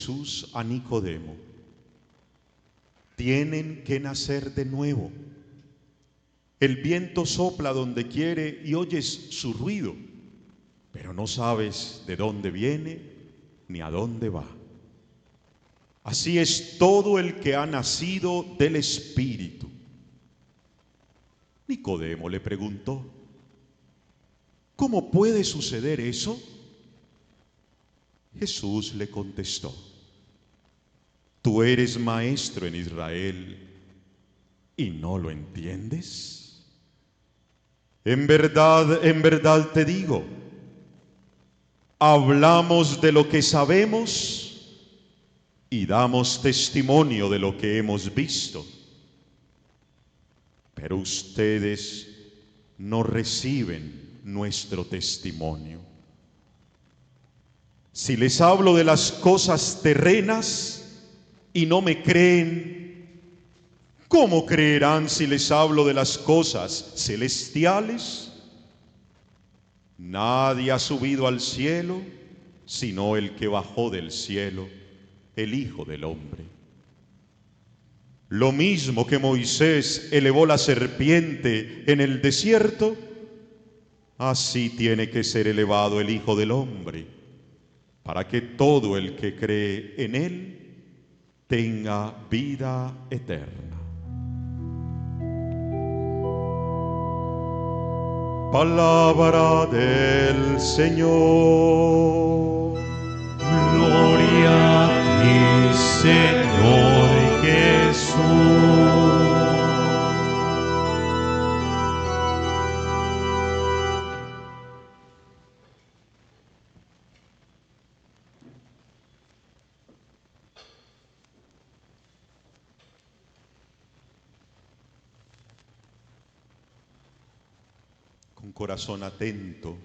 Jesús a Nicodemo: tienen que nacer de nuevo. El viento sopla donde quiere y oyes su ruido, pero no sabes de dónde viene ni a dónde va. Así es todo el que ha nacido del Espíritu. Nicodemo le preguntó: ¿cómo puede suceder eso? Jesús le contestó: ¿tú eres maestro en Israel y no lo entiendes? En verdad te digo, hablamos de lo que sabemos y damos testimonio de lo que hemos visto, pero ustedes no reciben nuestro testimonio. Si les hablo de las cosas terrenas y no me creen, ¿cómo creerán si les hablo de las cosas celestiales? Nadie ha subido al cielo sino el que bajó del cielo, el Hijo del Hombre. Lo mismo que Moisés elevó la serpiente en el desierto, así tiene que ser elevado el Hijo del Hombre, para que todo el que cree en él tenga vida eterna. Palabra del Señor. Gloria a ti, Señor Jesús. Con corazón atento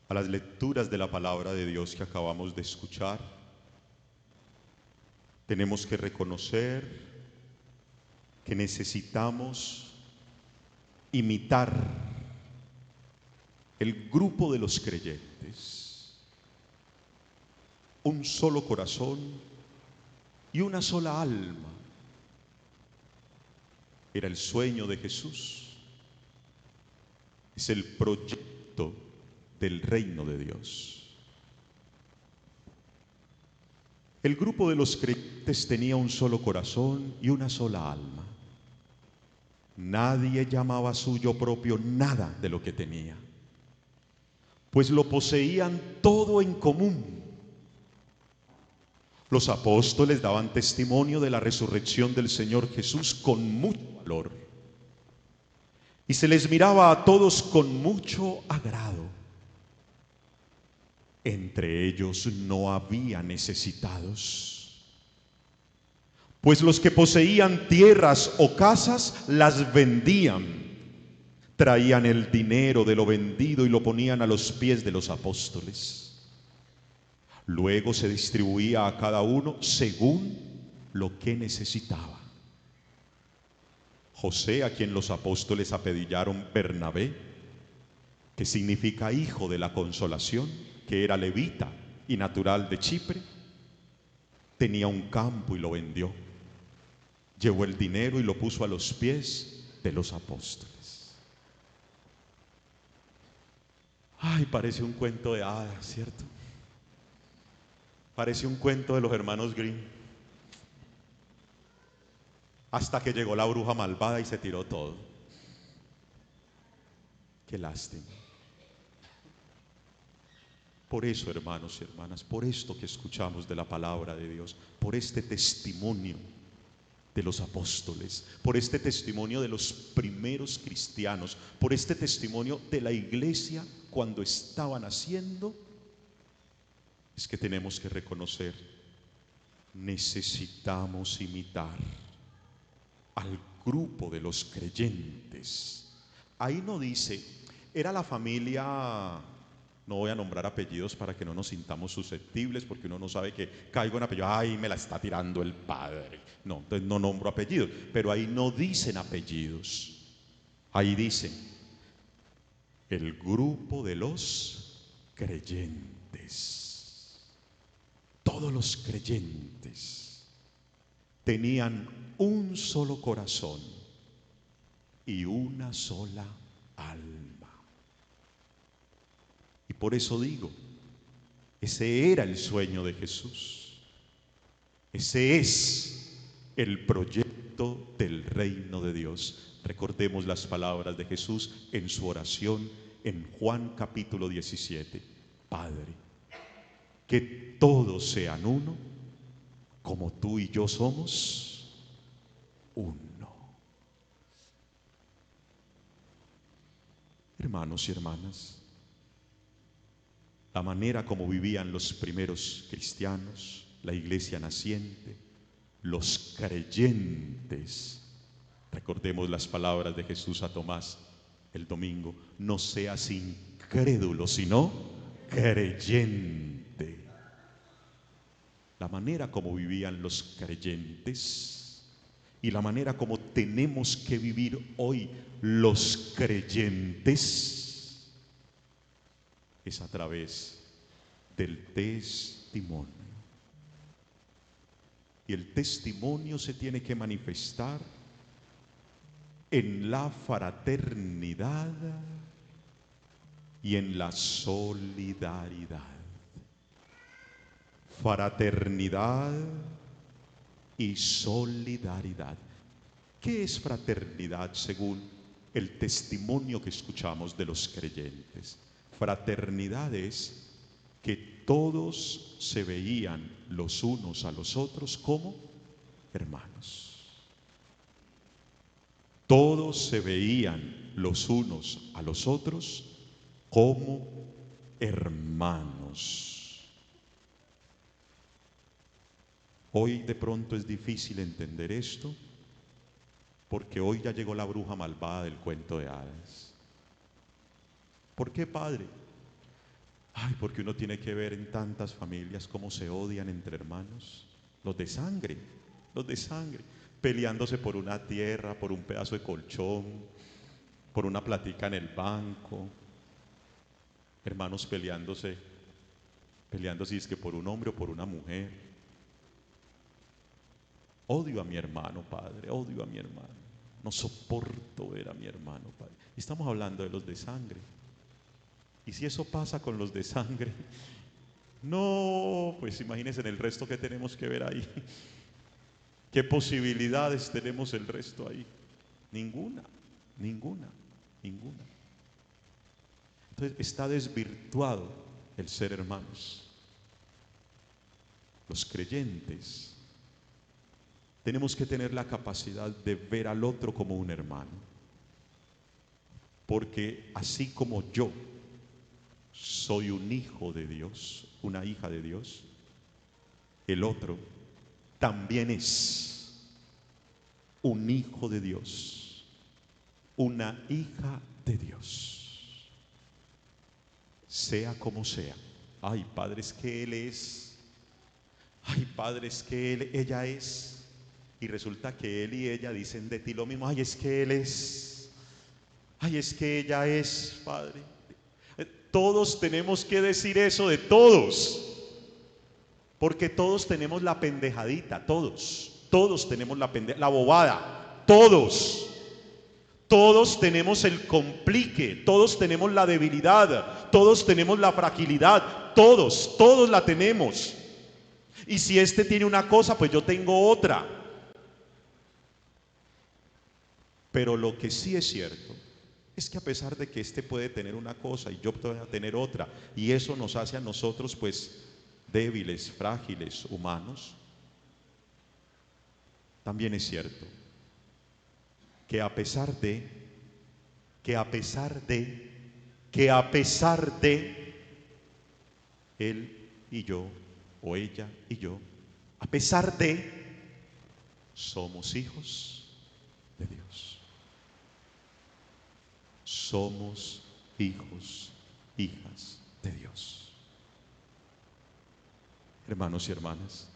a las lecturas de la palabra de Dios que acabamos de escuchar, tenemos que reconocer que necesitamos imitar el grupo de los creyentes, un solo corazón y una sola alma. Era el sueño de Jesús. Es el proyecto del reino de Dios. El grupo de los creyentes tenía un solo corazón y una sola alma. Nadie llamaba suyo propio nada de lo que tenía, pues lo poseían todo en común. Los apóstoles daban testimonio de la resurrección del Señor Jesús con mucho valor, y se les miraba a todos con mucho agrado. Entre ellos no había necesitados, pues los que poseían tierras o casas las vendían, traían el dinero de lo vendido y lo ponían a los pies de los apóstoles. Luego se distribuía a cada uno según lo que necesitaba. José, a quien los apóstoles apellidaron Bernabé, que significa hijo de la consolación, que era levita y natural de Chipre, tenía un campo y lo vendió. Llevó el dinero y lo puso a los pies de los apóstoles. Ay, parece un cuento de hadas, ¿cierto? Parece un cuento de los hermanos Grimm. Hasta que llegó la bruja malvada y se tiró todo. Qué lástima. Por eso, hermanos y hermanas, por esto que escuchamos de la palabra de Dios, por este testimonio de los apóstoles, por este testimonio de los primeros cristianos, por este testimonio de la iglesia cuando estaban haciendo, es que tenemos que reconocer, necesitamos imitar al grupo de los creyentes. Ahí no dice, era la familia, no voy a nombrar apellidos para que no nos sintamos susceptibles, porque uno no sabe que caigo en apellido, ay, me la está tirando el padre. No, entonces no nombro apellidos, pero ahí no dicen apellidos. Ahí dicen, el grupo de los creyentes. todos los creyentes tenían un solo corazón y una sola alma. Y por eso digo, ese era el sueño de Jesús. Ese es el proyecto del reino de Dios. Recordemos las palabras de Jesús en su oración en Juan capítulo 17. Padre, que todos sean uno, como tú y yo somos uno. Hermanos y hermanas, la manera como vivían los primeros cristianos, la iglesia naciente, los creyentes. Recordemos las palabras de Jesús a Tomás el domingo: no seas incrédulo, sino creyente. La manera como vivían los creyentes y la manera como tenemos que vivir hoy los creyentes es a través del testimonio. Y el testimonio se tiene que manifestar en la fraternidad y en la solidaridad. Fraternidad y solidaridad. ¿Qué es fraternidad según el testimonio que escuchamos de los creyentes? Fraternidad es que todos se veían los unos a los otros como hermanos. Todos se veían los unos a los otros como hermanos. Hoy de pronto es difícil entender esto, porque hoy ya llegó la bruja malvada del cuento de hadas. ¿Por qué, padre? Ay, porque uno tiene que ver en tantas familias cómo se odian entre hermanos, los de sangre, peleándose por una tierra, por un pedazo de colchón, por una platica en el banco, hermanos peleándose si es que por un hombre o por una mujer. Odio a mi hermano, padre, odio a mi hermano, no soporto ver a mi hermano, padre. Estamos hablando de los de sangre. Y si eso pasa con los de sangre, no, pues imagínense en el resto que tenemos que ver ahí. ¿Qué posibilidades tenemos el resto ahí? Ninguna. Entonces está desvirtuado el ser hermanos. Los creyentes tenemos que tener la capacidad de ver al otro como un hermano. Porque así como yo soy un hijo de Dios, una hija de Dios, el otro también es un hijo de Dios, una hija de Dios, sea como sea. Ay, padre, es que él es, ay, padre, es que ella es, y resulta que él y ella dicen de ti lo mismo. Ay, es que él es, ay, es que ella es, padre. Todos tenemos que decir eso de todos, porque todos tenemos la pendejadita, todos tenemos la bobada, todos tenemos el complique, todos tenemos la debilidad, todos tenemos la fragilidad, todos la tenemos. Y si este tiene una cosa, pues yo tengo otra. Pero lo que sí es cierto es que a pesar de que este puede tener una cosa y yo puedo tener otra, y eso nos hace a nosotros pues débiles, frágiles, humanos, también es cierto que a pesar de él y yo, o ella y yo, a pesar de, somos hijos de Dios. Somos hijos, hijas de Dios. Hermanos y hermanas,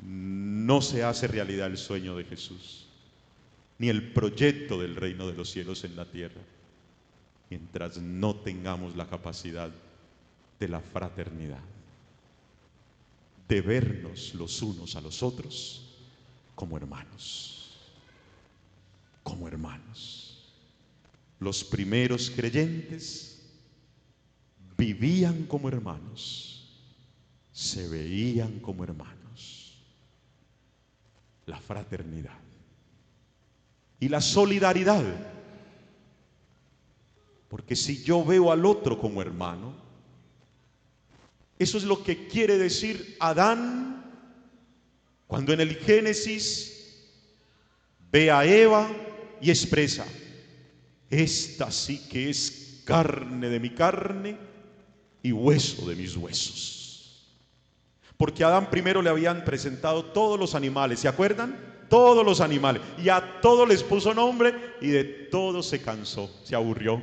no se hace realidad el sueño de Jesús, ni el proyecto del reino de los cielos en la tierra, mientras no tengamos la capacidad de la fraternidad, de vernos los unos a los otros como hermanos. Como hermanos. Los primeros creyentes vivían como hermanos, se veían como hermanos. La fraternidad y la solidaridad. Porque si yo veo al otro como hermano, eso es lo que quiere decir Adán cuando en el Génesis ve a Eva y expresa: esta sí que es carne de mi carne y hueso de mis huesos. Porque a Adán primero le habían presentado todos los animales, ¿se acuerdan? Todos los animales, y a todos les puso nombre y de todos se cansó, se aburrió.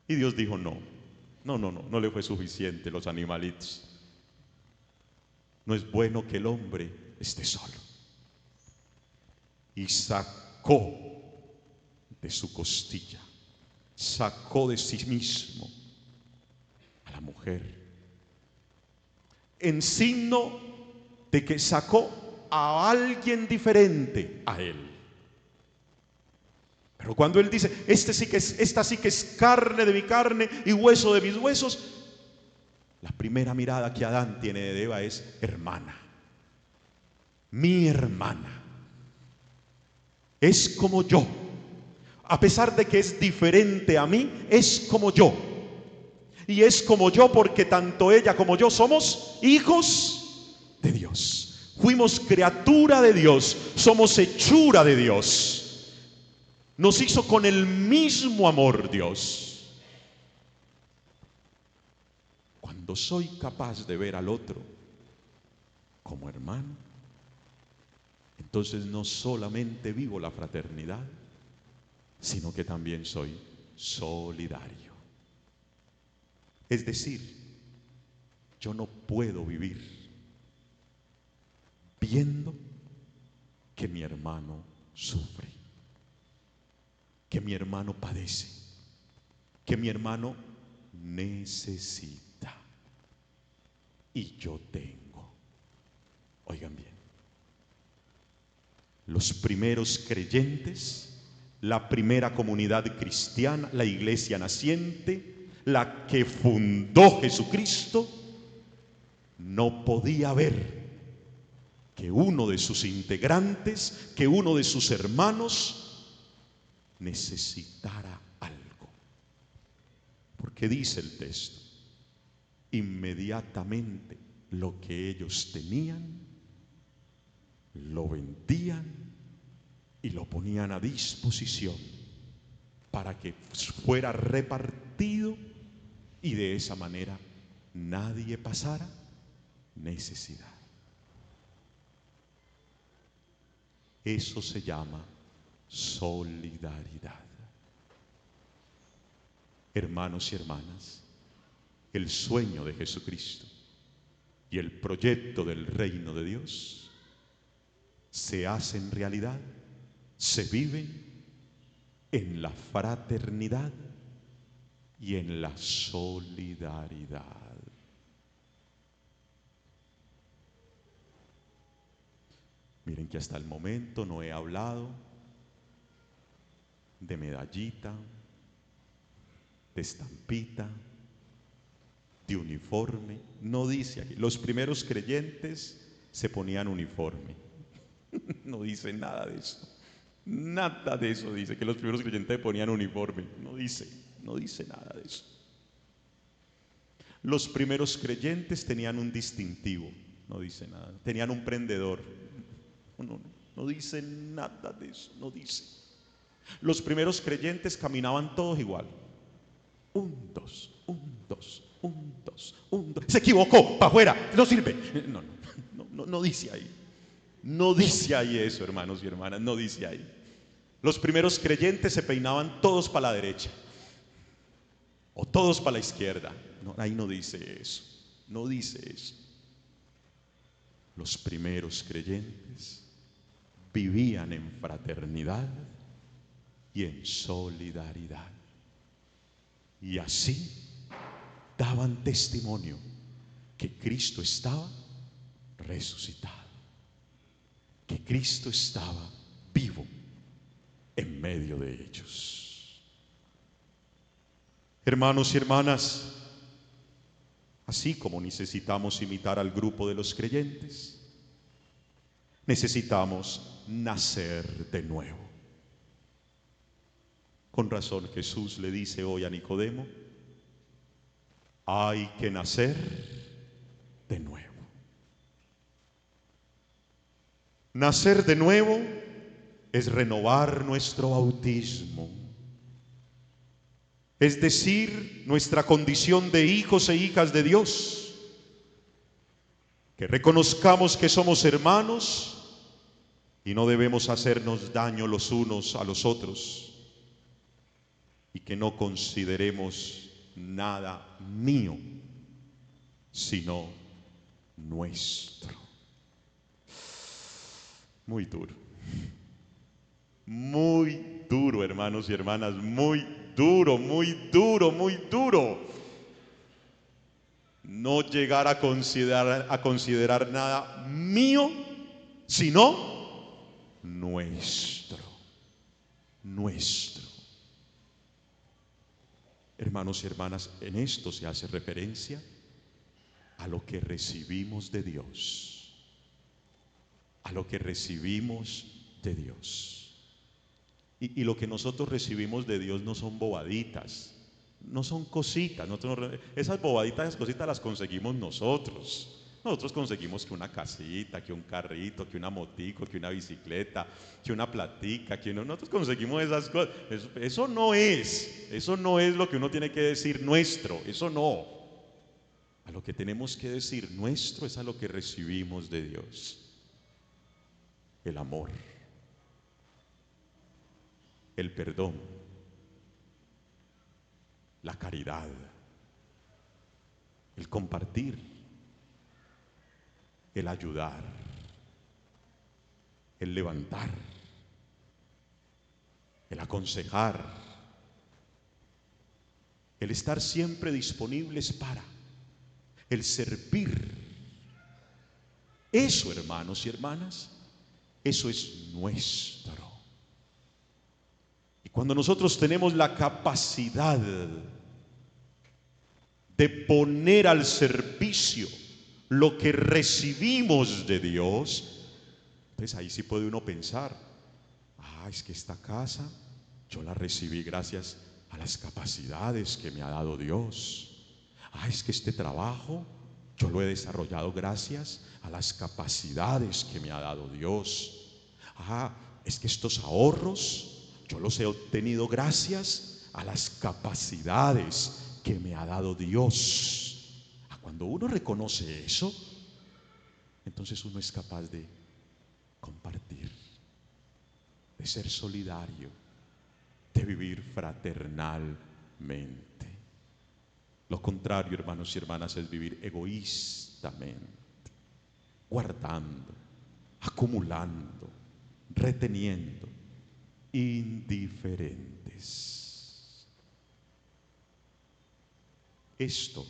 Y Dios dijo: no le fue suficiente los animalitos. No es bueno que el hombre esté solo. Y sacó de su costilla, sacó de sí mismo a la mujer, en signo de que sacó a alguien diferente a él. Pero cuando él dice: esta sí que es carne de mi carne y hueso de mis huesos, la primera mirada que Adán tiene de Eva es: hermana, mi hermana, es como yo. A pesar de que es diferente a mí, es como yo. Y es como yo porque tanto ella como yo somos hijos de Dios. Fuimos criatura de Dios, somos hechura de Dios. Nos hizo con el mismo amor Dios. Cuando soy capaz de ver al otro como hermano, entonces no solamente vivo la fraternidad, sino que también soy solidario. Es decir, yo no puedo vivir viendo que mi hermano sufre, que mi hermano padece, que mi hermano necesita y yo tengo. Oigan bien, los primeros creyentes, la primera comunidad cristiana, la iglesia naciente, la que fundó Jesucristo, no podía ver que uno de sus integrantes, que uno de sus hermanos necesitara algo. Porque dice el texto: inmediatamente lo que ellos tenían, lo vendían y lo ponían a disposición para que fuera repartido y de esa manera nadie pasara necesidad. Eso se llama solidaridad. Hermanos y hermanas, el sueño de Jesucristo y el proyecto del reino de Dios se hacen realidad, se viven en la fraternidad y en la solidaridad. Miren que hasta el momento no he hablado de medallita, de estampita, de uniforme. No dice aquí. Los primeros creyentes se ponían uniforme. No dice nada de eso. Nada de eso dice que los primeros creyentes ponían uniforme. No dice nada de eso. Los primeros creyentes tenían un distintivo. No dice nada. Tenían un prendedor. No dice nada de eso. No dice. Los primeros creyentes caminaban todos igual. Un, dos, un, dos, un, dos, un, dos. Se equivocó, para afuera, no sirve. No dice ahí. No dice ahí eso, hermanos y hermanas, no dice ahí. Los primeros creyentes se peinaban todos para la derecha o todos para la izquierda. No, ahí no dice eso. No dice eso. Los primeros creyentes vivían en fraternidad y en solidaridad. Y así daban testimonio que Cristo estaba resucitado, que Cristo estaba vivo en medio de ellos. Hermanos y hermanas, así como necesitamos imitar al grupo de los creyentes, necesitamos nacer de nuevo. Con razón Jesús le dice hoy a Nicodemo: hay que nacer de nuevo. Nacer de nuevo es renovar nuestro bautismo, es decir, nuestra condición de hijos e hijas de Dios, que reconozcamos que somos hermanos y no debemos hacernos daño los unos a los otros, y que no consideremos nada mío, sino nuestro. Muy duro, hermanos y hermanas, muy duro, muy duro, muy duro. No llegar a considerar nada mío, sino nuestro. Hermanos y hermanas, en esto se hace referencia a lo que recibimos de Dios. A lo que recibimos de Dios. Y lo que nosotros recibimos de Dios no son bobaditas, no son cositas. Esas bobaditas, esas cositas las conseguimos nosotros. Nosotros conseguimos que una casita, que un carrito, que una motico, que una bicicleta, que una platica, nosotros conseguimos esas cosas. Eso no es lo que uno tiene que decir nuestro, eso no. A lo que tenemos que decir nuestro es a lo que recibimos de Dios. El amor, el perdón, la caridad, el compartir, el ayudar, el levantar, el aconsejar, el estar siempre disponibles para, el servir. Eso, hermanos y hermanas, eso es nuestro. Y cuando nosotros tenemos la capacidad de poner al servicio lo que recibimos de Dios, entonces ahí sí puede uno pensar: es que esta casa yo la recibí gracias a las capacidades que me ha dado Dios. Es que este trabajo yo lo he desarrollado gracias a las capacidades que me ha dado Dios. Es que estos ahorros yo los he obtenido gracias a las capacidades que me ha dado Dios. Cuando uno reconoce eso, entonces uno es capaz de compartir, de ser solidario, de vivir fraternalmente. Lo contrario, hermanos y hermanas, es vivir egoístamente, guardando, acumulando, reteniendo, indiferentes. Esto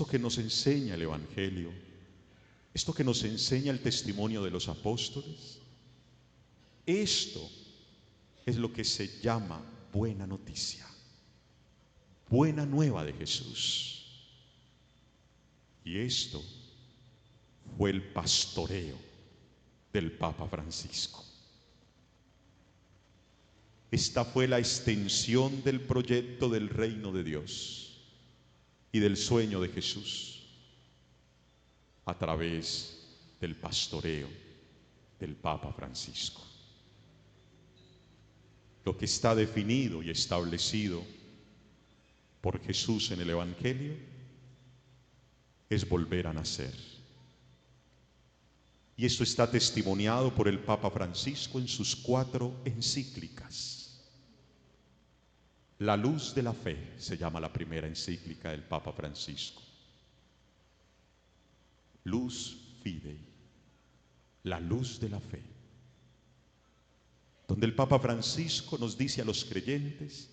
que nos enseña el Evangelio, esto que nos enseña el testimonio de los apóstoles, esto es lo que se llama buena noticia, buena nueva de Jesús. Y esto fue el pastoreo del Papa Francisco. Esta fue la extensión del proyecto del reino de Dios y del sueño de Jesús a través del pastoreo del Papa Francisco. Lo que está definido y establecido por Jesús en el Evangelio es volver a nacer. Y esto está testimoniado por el Papa Francisco en sus 4 encíclicas. La luz de la fe se llama la primera encíclica del Papa Francisco. Luz Fidei, la luz de la fe. Donde el Papa Francisco nos dice a los creyentes: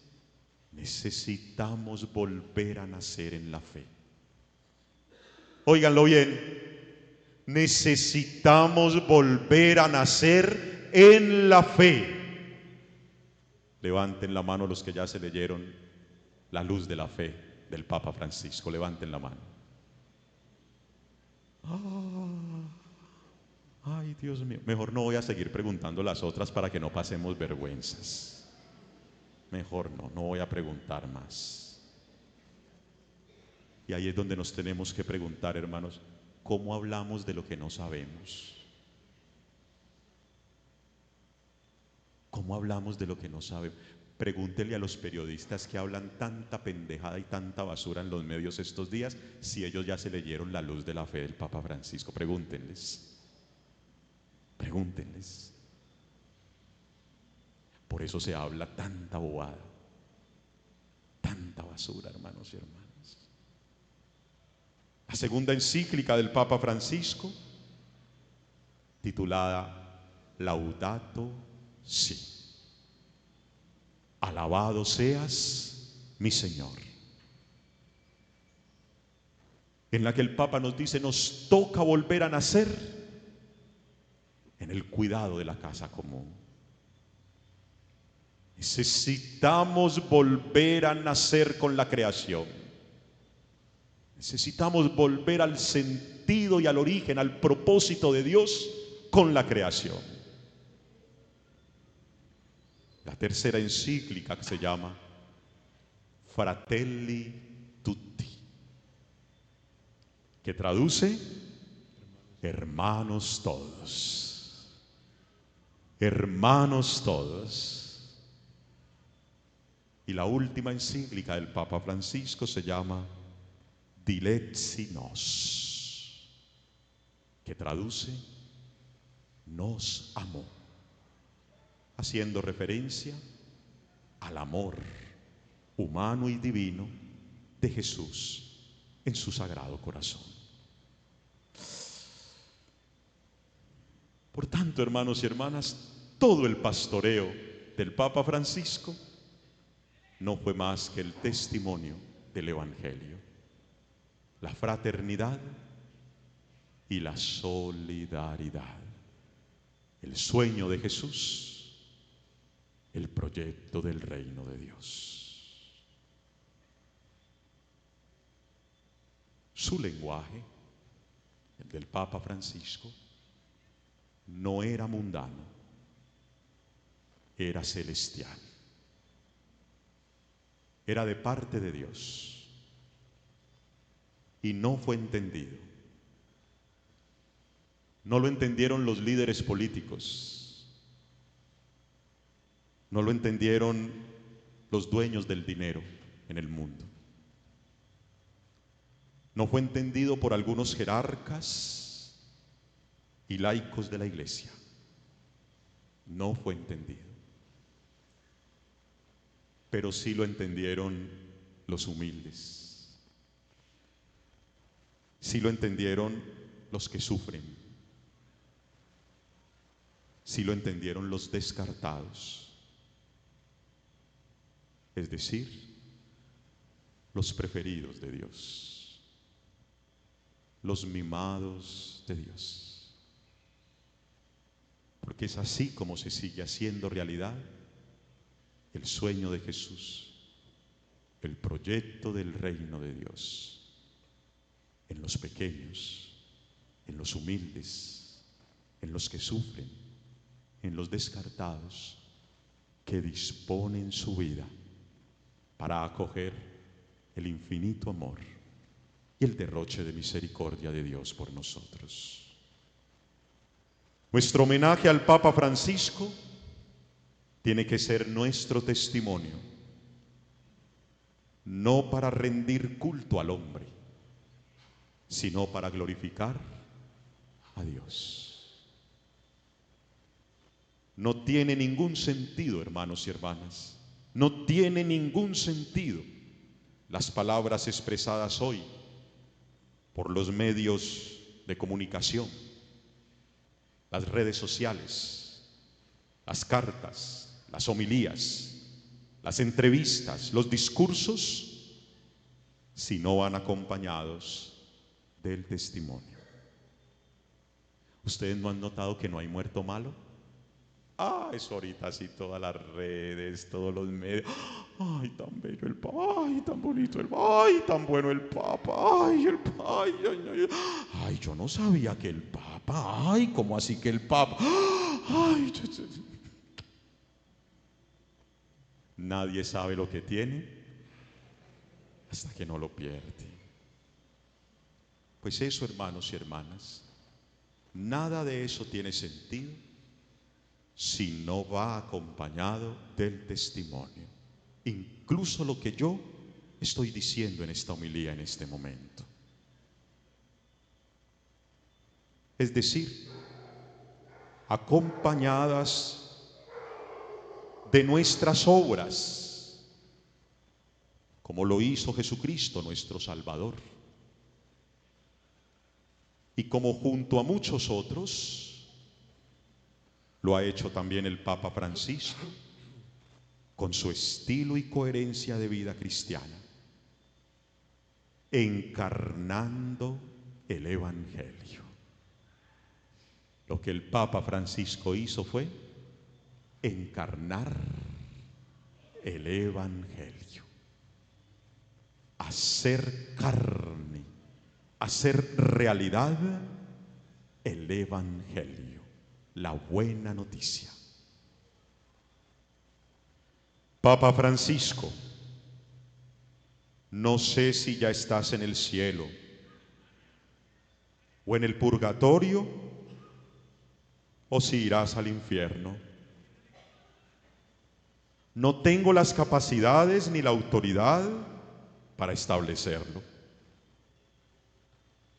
necesitamos volver a nacer en la fe. Óiganlo bien. Necesitamos volver a nacer en la fe. Levanten la mano los que ya se leyeron La luz de la fe del Papa Francisco. Levanten la mano. Ay, Dios mío. Mejor no voy a seguir preguntando las otras para que no pasemos vergüenzas. Mejor no voy a preguntar más. Y ahí es donde nos tenemos que preguntar, hermanos, ¿cómo hablamos de lo que no sabemos? ¿Cómo hablamos de lo que no sabemos? Pregúntele a los periodistas que hablan tanta pendejada y tanta basura en los medios estos días si ellos ya se leyeron La luz de la fe del Papa Francisco. Pregúntenles. Pregúntenles. Por eso se habla tanta bobada, tanta basura, hermanos y hermanas. La segunda encíclica del Papa Francisco, titulada Laudato Si. Alabado seas, mi Señor. En la que el Papa nos dice, nos toca volver a nacer en el cuidado de la casa común. Necesitamos volver a nacer con la creación. Necesitamos volver al sentido y al origen, al propósito de Dios con la creación. La tercera encíclica que se llama Fratelli Tutti, que traduce hermanos todos. Hermanos todos. Y la última encíclica del Papa Francisco se llama Diletsi Nos, que traduce nos amó, haciendo referencia al amor humano y divino de Jesús en su sagrado corazón. Por tanto, hermanos y hermanas, todo el pastoreo del Papa Francisco no fue más que el testimonio del Evangelio, la fraternidad y la solidaridad, el sueño de Jesús, el proyecto del reino de Dios. Su lenguaje, el del Papa Francisco, no era mundano, era celestial. Era de parte de Dios y no fue entendido. No lo entendieron los líderes políticos, no lo entendieron los dueños del dinero en el mundo, no fue entendido por algunos jerarcas y laicos de la iglesia, no fue entendido. Pero sí lo entendieron los humildes, sí lo entendieron los que sufren, sí lo entendieron los descartados, es decir, los preferidos de Dios, los mimados de Dios. Porque es así como se sigue haciendo realidad el sueño de Jesús, el proyecto del reino de Dios, en los pequeños, en los humildes, en los que sufren, en los descartados, que disponen su vida para acoger el infinito amor y el derroche de misericordia de Dios por nosotros. Nuestro homenaje al Papa Francisco tiene que ser nuestro testimonio, no para rendir culto al hombre, sino para glorificar a Dios. No tiene ningún sentido, hermanos y hermanas, no tiene ningún sentido las palabras expresadas hoy por los medios de comunicación, las redes sociales, las cartas, las homilías, las entrevistas, los discursos, si no van acompañados del testimonio. ¿Ustedes no han notado que no hay muerto malo? Ah, eso ahorita sí, todas las redes, todos los medios. Ay, tan bello el Papa, ay, tan bonito el Papa, ay, tan bueno el Papa, ay, el Papa, ay, ay, ay, ay, yo no sabía que el Papa, ay, ¿cómo así que el Papa? Ay, nadie sabe lo que tiene hasta que no lo pierde. Pues eso, hermanos y hermanas, nada de eso tiene sentido si no va acompañado del testimonio. Incluso lo que yo estoy diciendo en esta homilía en este momento. Es decir, acompañadas de nuestras obras, como lo hizo Jesucristo nuestro Salvador, y como junto a muchos otros lo ha hecho también el Papa Francisco, con su estilo y coherencia de vida cristiana, encarnando el Evangelio. Lo que el Papa Francisco hizo fue encarnar el Evangelio, hacer carne, hacer realidad el Evangelio, la buena noticia. Papa Francisco, no sé si ya estás en el cielo o en el purgatorio o si irás al infierno. No tengo las capacidades ni la autoridad para establecerlo.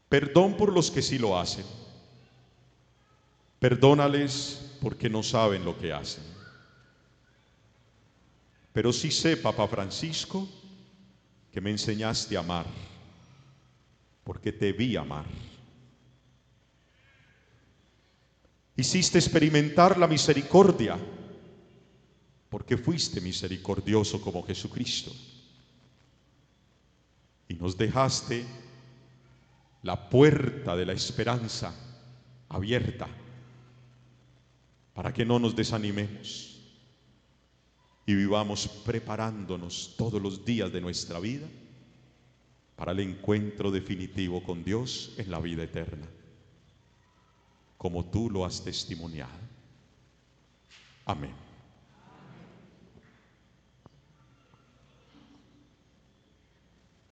Perdón por los que sí lo hacen. Perdónales porque no saben lo que hacen. Pero sí sé, Papa Francisco, que me enseñaste a amar, porque te vi amar. Hiciste experimentar la misericordia, porque fuiste misericordioso como Jesucristo. Y nos dejaste la puerta de la esperanza abierta para que no nos desanimemos y vivamos preparándonos todos los días de nuestra vida para el encuentro definitivo con Dios en la vida eterna, como tú lo has testimoniado. Amén.